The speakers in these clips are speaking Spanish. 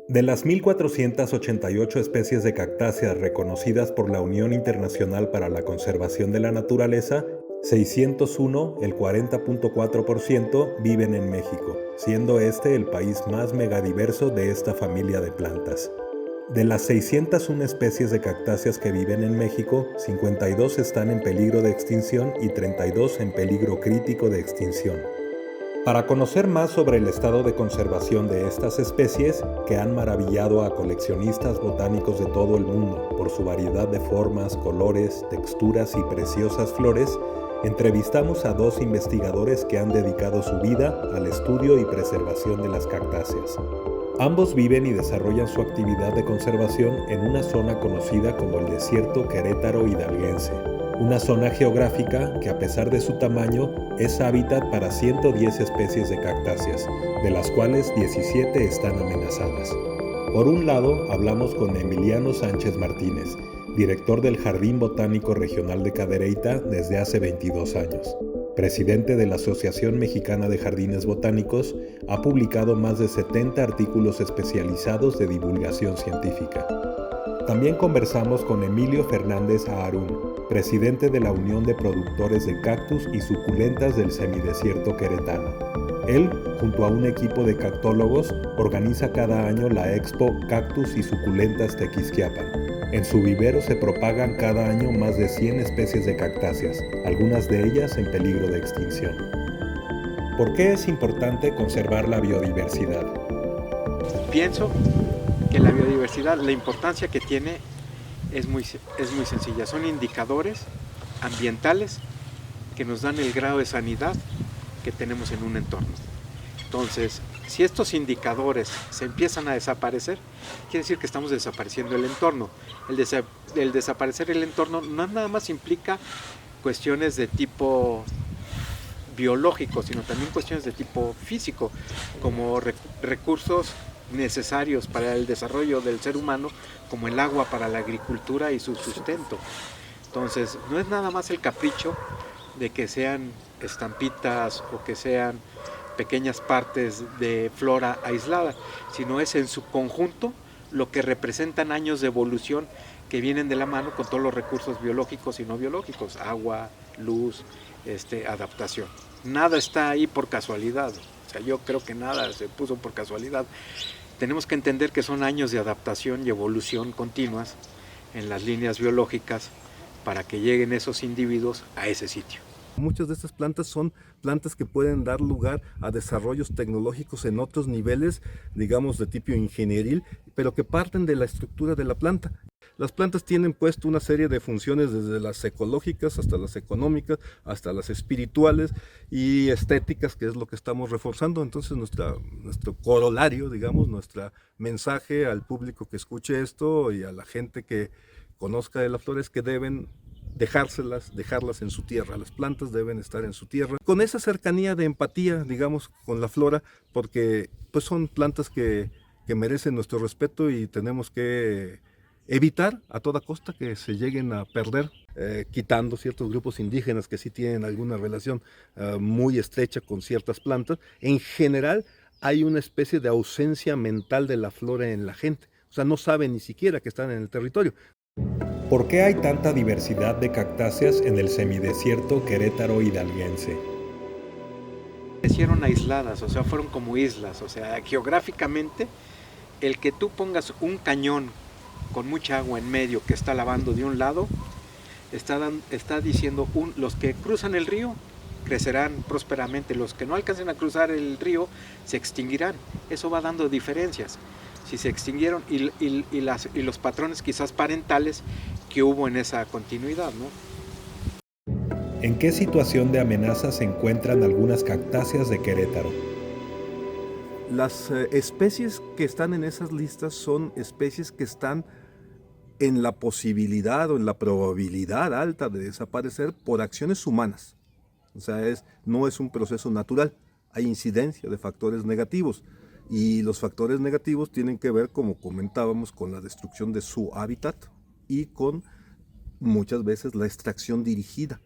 De las 1.488 especies de cactáceas reconocidas por la Unión Internacional para la Conservación de la Naturaleza, 601, el 40.4%, viven en México, siendo este el país más megadiverso de esta familia de plantas. De las 601 especies de cactáceas que viven en México, 52 están en peligro de extinción y 32 en peligro crítico de extinción. Para conocer más sobre el estado de conservación de estas especies, que han maravillado a coleccionistas botánicos de todo el mundo por su variedad de formas, colores, texturas y preciosas flores, entrevistamos a dos investigadores que han dedicado su vida al estudio y preservación de las cactáceas. Ambos viven y desarrollan su actividad de conservación en una zona conocida como el Desierto Querétaro Hidalguense, una zona geográfica que, a pesar de su tamaño, es hábitat para 110 especies de cactáceas, de las cuales 17 están amenazadas. Por un lado, hablamos con Emiliano Sánchez Martínez, director del Jardín Botánico Regional de Cadereyta desde hace 22 años. Presidente de la Asociación Mexicana de Jardines Botánicos, ha publicado más de 70 artículos especializados de divulgación científica. También conversamos con Emilio Fernández Aarún, presidente de la Unión de Productores de Cactus y Suculentas del Semidesierto Queretano. Él, junto a un equipo de cactólogos, organiza cada año la Expo Cactus y Suculentas Tequisquiapan. En su vivero se propagan cada año más de 100 especies de cactáceas, algunas de ellas en peligro de extinción. ¿Por qué es importante conservar la biodiversidad? Pienso que la biodiversidad, la importancia que tiene es muy sencilla. Son indicadores ambientales que nos dan el grado de sanidad que tenemos en un entorno. Entonces, si estos indicadores se empiezan a desaparecer, quiere decir que estamos desapareciendo el entorno. El desaparecer el entorno no nada más implica cuestiones de tipo biológico, sino también cuestiones de tipo físico, como recursos necesarios para el desarrollo del ser humano, como el agua para la agricultura y su sustento. Entonces, no es nada más el capricho de que sean estampitas o que sean pequeñas partes de flora aislada, sino es en su conjunto lo que representan años de evolución que vienen de la mano con todos los recursos biológicos y no biológicos, agua, luz, adaptación. Nada está ahí por casualidad, o sea, yo creo que nada se puso por casualidad. Tenemos que entender que son años de adaptación y evolución continuas en las líneas biológicas para que lleguen esos individuos a ese sitio. Muchas de estas plantas son plantas que pueden dar lugar a desarrollos tecnológicos en otros niveles, digamos de tipo ingenieril, pero que parten de la estructura de la planta. Las plantas tienen puesto una serie de funciones desde las ecológicas hasta las económicas, hasta las espirituales y estéticas, que es lo que estamos reforzando. Entonces nuestro corolario, digamos, nuestro mensaje al público que escuche esto y a la gente que conozca de las flores, que deben dejarlas en su tierra. Las plantas deben estar en su tierra, con esa cercanía de empatía, digamos, con la flora, porque pues son plantas que merecen nuestro respeto y tenemos que evitar a toda costa que se lleguen a perder, quitando ciertos grupos indígenas que sí tienen alguna relación muy estrecha con ciertas plantas. En general hay una especie de ausencia mental de la flora en la gente, o sea, no saben ni siquiera que están en el territorio. ¿Por qué hay tanta diversidad de cactáceas en el semidesierto Querétaro hidalguense? Crecieron aisladas, o sea, fueron como islas, o sea, geográficamente, el que tú pongas un cañón con mucha agua en medio que está lavando de un lado, está diciendo, los que cruzan el río crecerán prósperamente, los que no alcancen a cruzar el río se extinguirán. Eso va dando diferencias. Si se extinguieron y los patrones quizás parentales que hubo en esa continuidad, ¿no? ¿En qué situación de amenaza se encuentran algunas cactáceas de Querétaro? Las especies que están en esas listas son especies que están en la posibilidad o en la probabilidad alta de desaparecer por acciones humanas. O sea, no es un proceso natural, hay incidencia de factores negativos. Y los factores negativos tienen que ver, como comentábamos, con la destrucción de su hábitat y con muchas veces la extracción dirigida,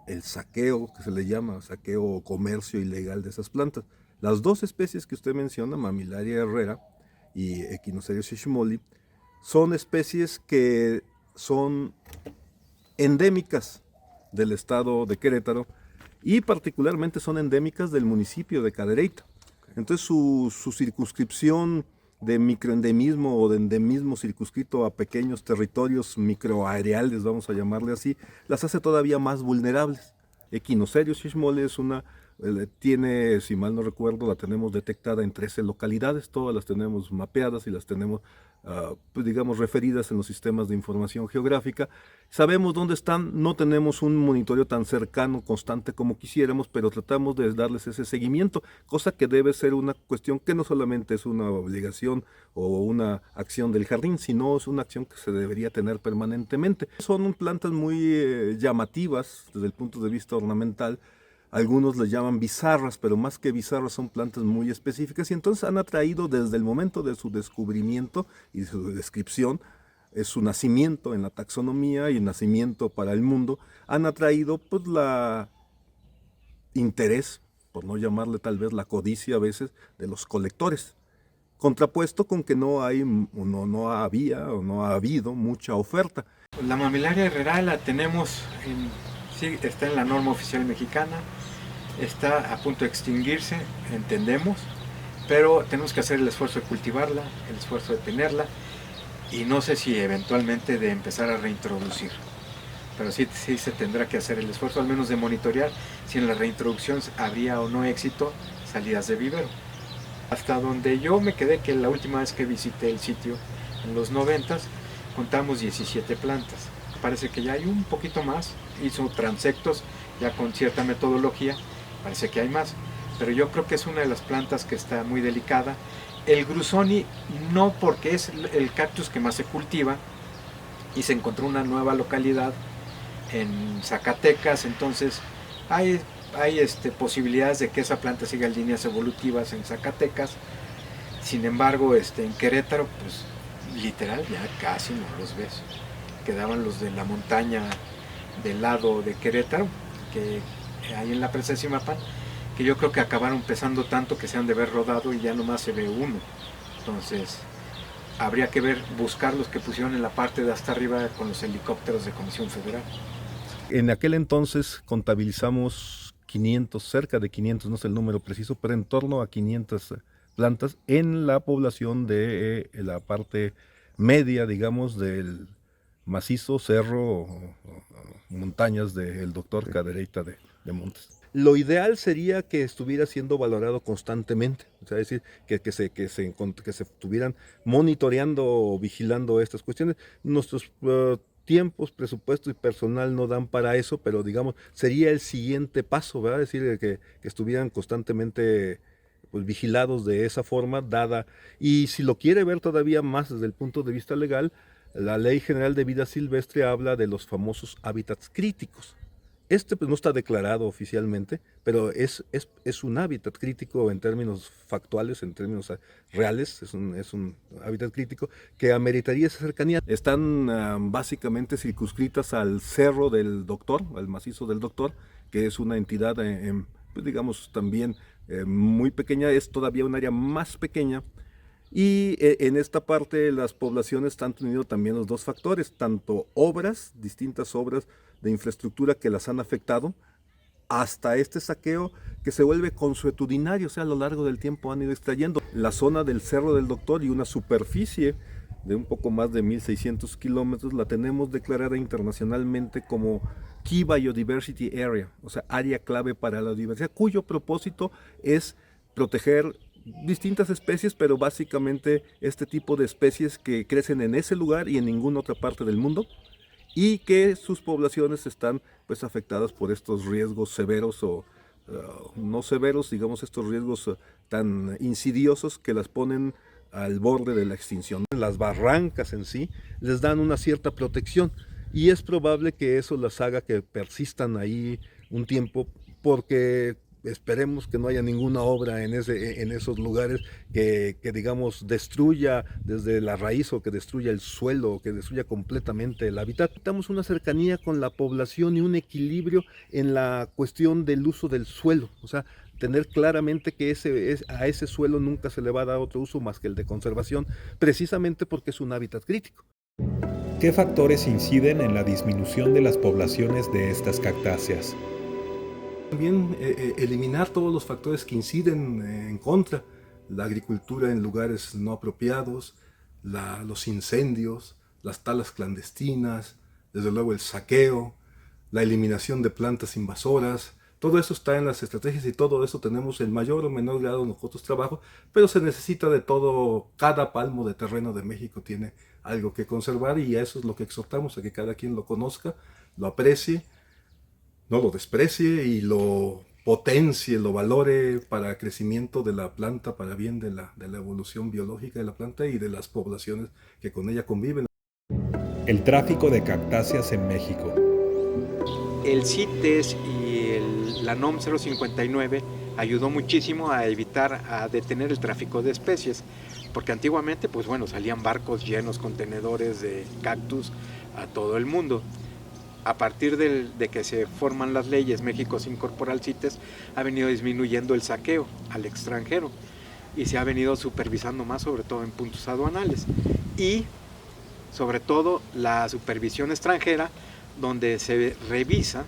el saqueo, que se le llama saqueo o comercio ilegal de esas plantas. Las dos especies que usted menciona, Mammillaria herrera y Echinocerius shishmoli, son especies que son endémicas del estado de Querétaro y particularmente son endémicas del municipio de Cadereyta. Entonces su circunscripción de microendemismo o de endemismo circunscrito a pequeños territorios microareales, vamos a llamarle así, las hace todavía más vulnerables. Echinocerius shishmoli es tiene, si mal no recuerdo, la tenemos detectada en 13 localidades, todas las tenemos mapeadas y las tenemos, pues digamos, referidas en los sistemas de información geográfica. Sabemos dónde están, no tenemos un monitoreo tan cercano, constante como quisiéramos, pero tratamos de darles ese seguimiento, cosa que debe ser una cuestión que no solamente es una obligación o una acción del jardín, sino es una acción que se debería tener permanentemente. Son plantas muy llamativas desde el punto de vista ornamental. Algunos les llaman bizarras, pero más que bizarras son plantas muy específicas y entonces han atraído desde el momento de su descubrimiento y su descripción, es su nacimiento en la taxonomía y nacimiento para el mundo, han atraído pues la interés, por no llamarle tal vez la codicia a veces, de los colectores, contrapuesto con que no había o no ha habido mucha oferta. La mamilaria herrera la tenemos, sí, está en la norma oficial mexicana, está a punto de extinguirse, entendemos, pero tenemos que hacer el esfuerzo de cultivarla, el esfuerzo de tenerla, y no sé si eventualmente de empezar a reintroducir, pero sí se tendrá que hacer el esfuerzo, al menos de monitorear si en la reintroducción habría o no éxito salidas de vivero. Hasta donde yo me quedé, que la última vez que visité el sitio, en los 90s, contamos 17 plantas. Parece que ya hay un poquito más, hizo transectos ya con cierta metodología, parece que hay más, pero yo creo que es una de las plantas que está muy delicada. El grusoni no, porque es el cactus que más se cultiva y se encontró una nueva localidad en Zacatecas, entonces hay posibilidades de que esa planta siga líneas evolutivas en Zacatecas. Sin embargo, en Querétaro, pues literal ya casi no los ves. Quedaban los de la montaña del lado de Querétaro, que hay en la presa de Zimapán, que yo creo que acabaron pesando tanto que se han de haber rodado y ya nomás se ve uno. Entonces habría que buscar los que pusieron en la parte de hasta arriba con los helicópteros de Comisión Federal. En aquel entonces contabilizamos 500, cerca de 500, no sé el número preciso, pero en torno a 500 plantas en la población de la parte media, digamos, del macizo, cerro, montañas del doctor Cadereyta de Montes. Lo ideal sería que estuviera siendo valorado constantemente, o sea, es decir, que se estuvieran monitoreando o vigilando estas cuestiones. Nuestros tiempos, presupuesto y personal no dan para eso, pero digamos, sería el siguiente paso, ¿verdad? Es decir, que estuvieran constantemente pues, vigilados de esa forma, dada, y si lo quiere ver todavía más desde el punto de vista legal, la Ley General de Vida Silvestre habla de los famosos hábitats críticos. Pues, no está declarado oficialmente, pero es un hábitat crítico en términos factuales, en términos reales, es un hábitat crítico que ameritaría esa cercanía. Están básicamente circunscritas al Cerro del Doctor, al Macizo del Doctor, que es una entidad, pues, digamos, también muy pequeña, es todavía un área más pequeña. Y en esta parte las poblaciones han tenido también los dos factores, tanto distintas obras de infraestructura que las han afectado, hasta este saqueo que se vuelve consuetudinario, o sea, a lo largo del tiempo han ido extrayendo. La zona del Cerro del Doctor y una superficie de un poco más de 1.600 kilómetros la tenemos declarada internacionalmente como Key Biodiversity Area, o sea, área clave para la diversidad, cuyo propósito es proteger distintas especies, pero básicamente este tipo de especies que crecen en ese lugar y en ninguna otra parte del mundo, y que sus poblaciones están pues afectadas por estos riesgos severos o no severos, digamos estos riesgos tan insidiosos que las ponen al borde de la extinción. Las barrancas en sí les dan una cierta protección y es probable que eso las haga que persistan ahí un tiempo, porque esperemos que no haya ninguna obra en esos lugares que digamos destruya desde la raíz o que destruya el suelo o que destruya completamente el hábitat. Necesitamos una cercanía con la población y un equilibrio en la cuestión del uso del suelo, o sea, tener claramente que a ese suelo nunca se le va a dar otro uso más que el de conservación, precisamente porque es un hábitat crítico. ¿Qué factores inciden en la disminución de las poblaciones de estas cactáceas? También eliminar todos los factores que inciden en contra, la agricultura en lugares no apropiados, los incendios, las talas clandestinas, desde luego el saqueo, la eliminación de plantas invasoras. Todo eso está en las estrategias y todo eso tenemos en mayor o menor grado nosotros trabajo, pero se necesita de todo. Cada palmo de terreno de México tiene algo que conservar y a eso es lo que exhortamos, a que cada quien lo conozca, lo aprecie, no lo desprecie y lo potencie, lo valore para crecimiento de la planta, para bien de la evolución biológica de la planta y de las poblaciones que con ella conviven. El tráfico de cactáceas en México. El CITES y la NOM 059 ayudó muchísimo a detener el tráfico de especies, porque antiguamente, pues bueno, salían barcos llenos, contenedores de cactus a todo el mundo. A partir de que se forman las leyes, México se incorpora al CITES, ha venido disminuyendo el saqueo al extranjero y se ha venido supervisando más, sobre todo en puntos aduanales. Y sobre todo la supervisión extranjera, donde se revisa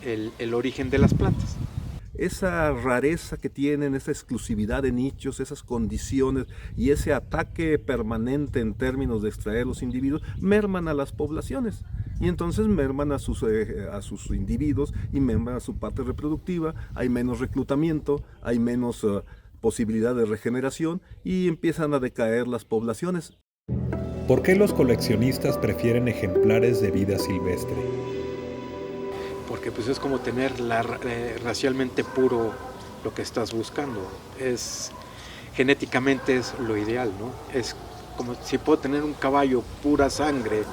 el origen de las plantas. Esa rareza que tienen, esa exclusividad de nichos, esas condiciones y ese ataque permanente en términos de extraer los individuos, merman a las poblaciones. Y entonces merman a sus individuos y merman a su parte reproductiva, hay menos reclutamiento, hay menos posibilidad de regeneración y empiezan a decaer las poblaciones. ¿Por qué los coleccionistas prefieren ejemplares de vida silvestre? Porque pues es como tener racialmente puro lo que estás buscando. Genéticamente es lo ideal, ¿no? Es como si puedo tener un caballo pura sangre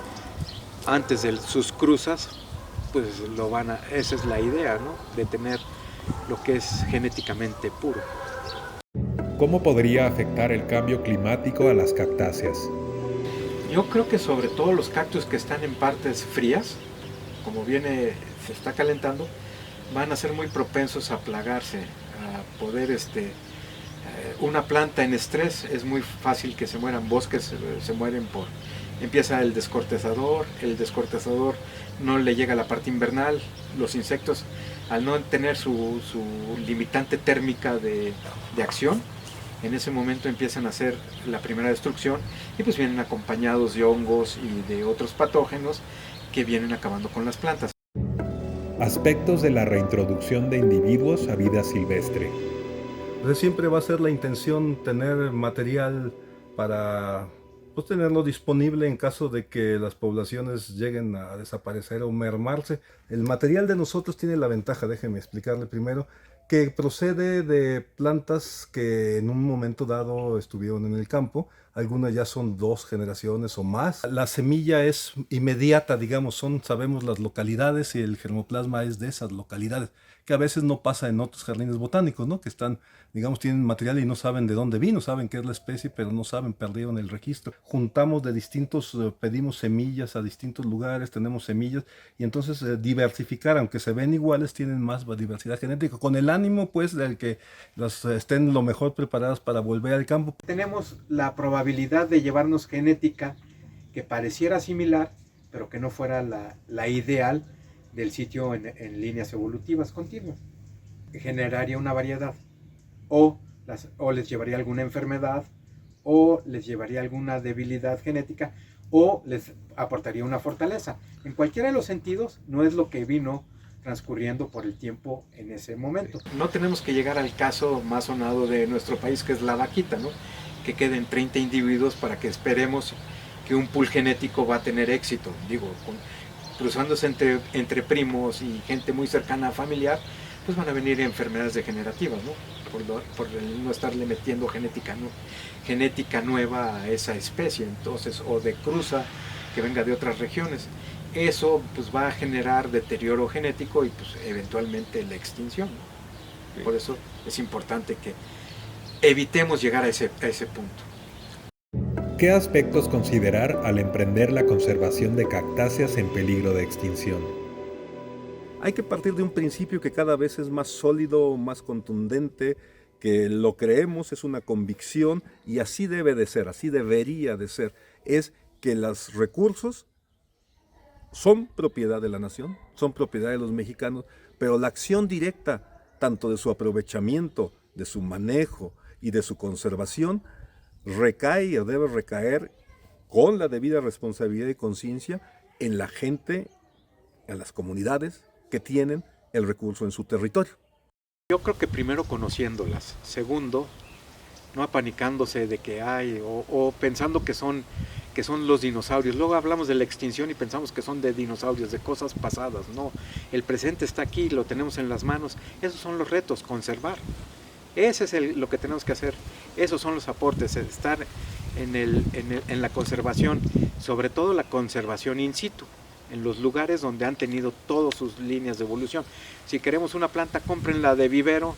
antes de sus cruzas, pues esa es la idea, ¿no? De tener lo que es genéticamente puro. ¿Cómo podría afectar el cambio climático a las cactáceas? Yo creo que sobre todo los cactus que están en partes frías, como se está calentando, van a ser muy propensos a plagarse, a poder, una planta en estrés es muy fácil que se mueran, bosques se mueren empieza el descortezador no le llega a la parte invernal, los insectos al no tener su limitante térmica de acción, en ese momento empiezan a hacer la primera destrucción y pues vienen acompañados de hongos y de otros patógenos que vienen acabando con las plantas. Aspectos de la reintroducción de individuos a vida silvestre. Entonces siempre va a ser la intención tener material para tenerlo disponible en caso de que las poblaciones lleguen a desaparecer o mermarse. El material de nosotros tiene la ventaja, déjeme explicarle primero, que procede de plantas que en un momento dado estuvieron en el campo. Algunas ya son 2 generaciones o más. La semilla es inmediata, digamos, sabemos las localidades y el germoplasma es de esas localidades, que a veces no pasa en otros jardines botánicos, ¿no? Que están, digamos, tienen material y no saben de dónde vino, saben qué es la especie, pero no saben, perdieron el registro. Juntamos pedimos semillas a distintos lugares, tenemos semillas, y entonces diversificar, aunque se ven iguales, tienen más diversidad genética, con el ánimo, pues, del que las estén lo mejor preparadas para volver al campo. Tenemos la probabilidad de llevarnos genética que pareciera similar, pero que no fuera la ideal del sitio en líneas evolutivas continuas. Generaría una variedad, o les llevaría alguna enfermedad, o les llevaría alguna debilidad genética, o les aportaría una fortaleza. En cualquiera de los sentidos, no es lo que vino transcurriendo por el tiempo en ese momento. No tenemos que llegar al caso más sonado de nuestro país, que es la vaquita, ¿no? Que queden 30 individuos para que esperemos que un pool genético va a tener éxito. Digo, cruzándose entre primos y gente muy cercana familiar, pues van a venir enfermedades degenerativas, ¿no? Por el no estarle metiendo genética nueva a esa especie, entonces, o de cruza que venga de otras regiones. Eso pues va a generar deterioro genético y pues eventualmente la extinción, ¿no? Sí. Por eso es importante que evitemos llegar a ese punto. ¿Qué aspectos considerar al emprender la conservación de cactáceas en peligro de extinción? Hay que partir de un principio que cada vez es más sólido, más contundente, que lo creemos, es una convicción y así debe de ser, así debería de ser. Es que los recursos son propiedad de la nación, son propiedad de los mexicanos, pero la acción directa, tanto de su aprovechamiento, de su manejo y de su conservación, recae o debe recaer con la debida responsabilidad y conciencia en la gente, en las comunidades que tienen el recurso en su territorio. Yo creo que primero conociéndolas, segundo, no apanicándose de que hay o pensando que son los dinosaurios. Luego hablamos de la extinción y pensamos que son de dinosaurios, de cosas pasadas. No, el presente está aquí, lo tenemos en las manos. Esos son los retos, conservar. Ese es lo que tenemos que hacer. Esos son los aportes, estar en la conservación, sobre todo la conservación in situ, en los lugares donde han tenido todas sus líneas de evolución. Si queremos una planta, cómprenla de vivero,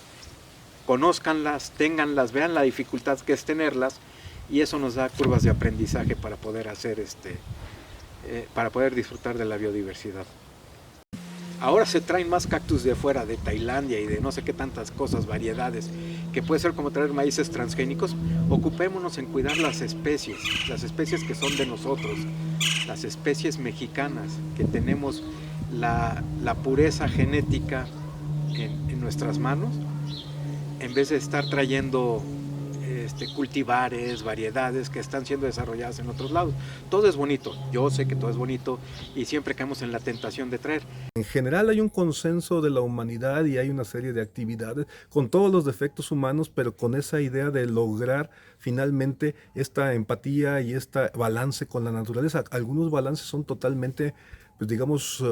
conózcanlas, ténganlas, vean la dificultad que es tenerlas, y eso nos da curvas de aprendizaje para poder hacer para poder disfrutar de la biodiversidad. Ahora se traen más cactus de fuera, de Tailandia y de no sé qué tantas cosas, variedades, que puede ser como traer maíces transgénicos. Ocupémonos en cuidar las especies que son de nosotros, las especies mexicanas, que tenemos la pureza genética en nuestras manos, en vez de estar trayendo cultivares, variedades que están siendo desarrolladas en otros lados. Todo es bonito, yo sé que todo es bonito y siempre caemos en la tentación de traer. En general hay un consenso de la humanidad y hay una serie de actividades con todos los defectos humanos, pero con esa idea de lograr finalmente esta empatía y este balance con la naturaleza. Algunos balances son totalmente, pues digamos,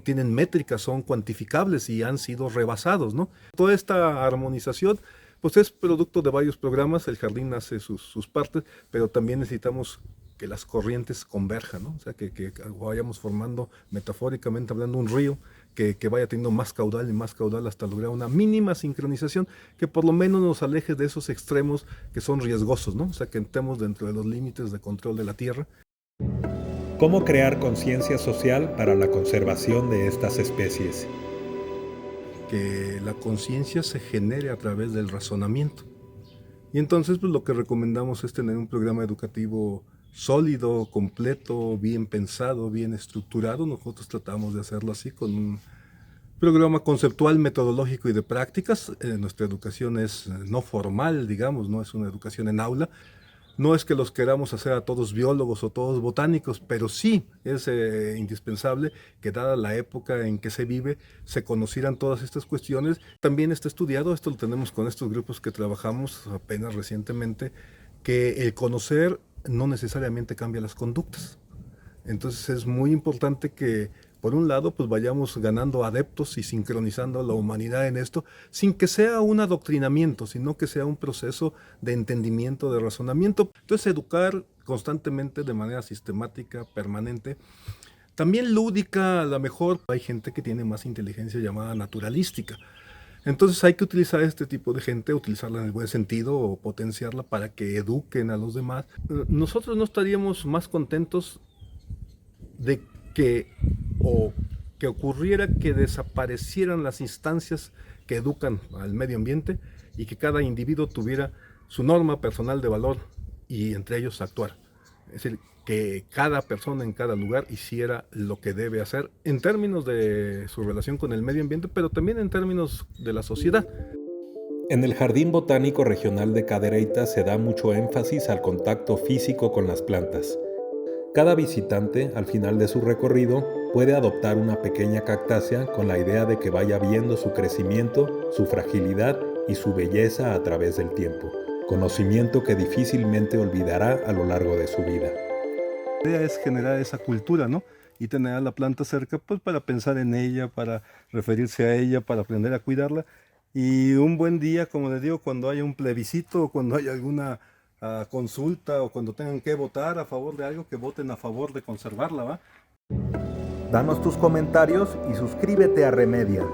tienen métricas, son cuantificables y han sido rebasados, ¿no? Toda esta armonización pues es producto de varios programas, el jardín hace sus partes, pero también necesitamos que las corrientes converjan, ¿no? O sea, que vayamos formando, metafóricamente hablando, un río que vaya teniendo más caudal y más caudal hasta lograr una mínima sincronización que por lo menos nos aleje de esos extremos que son riesgosos, ¿no? O sea, que entremos dentro de los límites de control de la tierra. ¿Cómo crear conciencia social para la conservación de estas especies? Que la conciencia se genere a través del razonamiento. Y entonces pues lo que recomendamos es tener un programa educativo sólido, completo, bien pensado, bien estructurado. Nosotros tratamos de hacerlo así con un programa conceptual, metodológico y de prácticas. Nuestra educación es no formal, digamos, no es una educación en aula. No es que los queramos hacer a todos biólogos o todos botánicos, pero sí es indispensable que dada la época en que se vive, se conocieran todas estas cuestiones. También está estudiado, esto lo tenemos con estos grupos que trabajamos apenas recientemente, que el conocer no necesariamente cambia las conductas. Entonces es muy importante que, por un lado, pues vayamos ganando adeptos y sincronizando a la humanidad en esto, sin que sea un adoctrinamiento, sino que sea un proceso de entendimiento, de razonamiento. Entonces, educar constantemente, de manera sistemática, permanente, también lúdica. A lo mejor hay gente que tiene más inteligencia llamada naturalística. Entonces hay que utilizar este tipo de gente, utilizarla en el buen sentido o potenciarla para que eduquen a los demás. Nosotros no estaríamos más contentos de que ocurriera que desaparecieran las instancias que educan al medio ambiente y que cada individuo tuviera su norma personal de valor y entre ellos actuar. Es decir, que cada persona en cada lugar hiciera lo que debe hacer en términos de su relación con el medio ambiente, pero también en términos de la sociedad. En el Jardín Botánico Regional de Cadereyta se da mucho énfasis al contacto físico con las plantas. Cada visitante, al final de su recorrido, puede adoptar una pequeña cactácea con la idea de que vaya viendo su crecimiento, su fragilidad y su belleza a través del tiempo, conocimiento que difícilmente olvidará a lo largo de su vida. La idea es generar esa cultura, ¿no? Y tener a la planta cerca, pues para pensar en ella, para referirse a ella, para aprender a cuidarla. Y un buen día, como les digo, cuando haya un plebiscito o cuando haya alguna consulta o cuando tengan que votar a favor de algo, que voten a favor de conservarla, ¿va? Danos tus comentarios y suscríbete a Remedia.